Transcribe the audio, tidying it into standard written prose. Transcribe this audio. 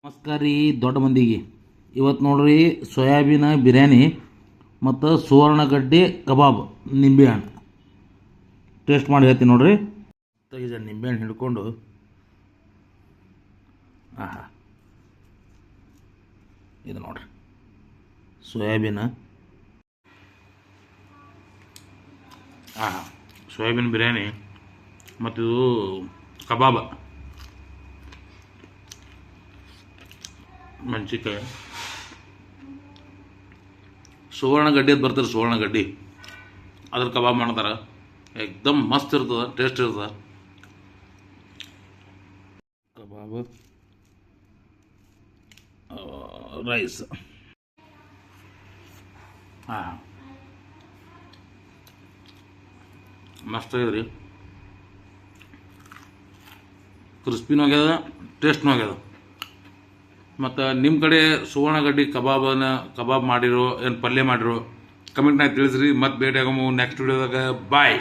ನಮಸ್ಕಾರ ರೀ ದೊಡ್ಡ ಮಂದಿಗೆ. ಇವತ್ತು ನೋಡ್ರಿ ಸೋಯಾಬೀನ ಬಿರಿಯಾನಿ ಮತ್ತು ಸುವರ್ಣಗಡ್ಡೆ ಕಬಾಬ್ ನಿಂಬೆಹಣ್ಣು ಟೇಸ್ಟ್ ಮಾಡಿ ಹೇಳ್ತೀನಿ ನೋಡ್ರಿ. ತೆಗಿದ ನಿಂಬೆಹಣ್ಣು ಹಿಡ್ಕೊಂಡು ಆಹಾ ಇದು ನೋಡ್ರಿ ಸೋಯಾಬೀನ ಆಹಾ ಸೋಯಾಬೀನ್ ಬಿರಿಯಾನಿ ಮತ್ತು ಇದು ಕಬಾಬ್ ಮೆಣಸಿನ್ಕಾಯಿ ಸುವರ್ಣಗಡ್ಡೆ ಅಂತ ಬರ್ತಾರೆ, ಸುವರ್ಣಗಡ್ಡೆ ಅದ್ರ ಕಬಾಬ್ ಮಾಡ್ತಾರೆ. ಏಕ್ದಮ್ ಮಸ್ತ್ ಇರ್ತದೆ, ಟೇಸ್ಟ್ ಇರ್ತದೆ ಕಬಾಬ್. ರೈಸ್ ಹಾಂ ಮಸ್ತ್ ಆಗ್ಯದ ರೀ, ಕ್ರಿಸ್ಪಿನೂ ಆಗ್ಯದ, ಟೇಸ್ಟ್ನೂ ಆಗ್ಯದ. ಮತ್ತು ನಿಮ್ಮ ಕಡೆ ಸುವರ್ಣಗಡ್ಡೆ ಕಬಾಬ್ ಮಾಡಿರೋ ಏನು ಪಲ್ಯ ಮಾಡಿರೋ ಕಮೆಂಟ್ನಾಗ ತಿಳಿಸ್ರಿ. ಮತ್ತೆ ಭೇಟಿ ಆಗಮು ನೆಕ್ಸ್ಟ್ ವಿಡಿಯೋದಾಗ. ಬಾಯ್.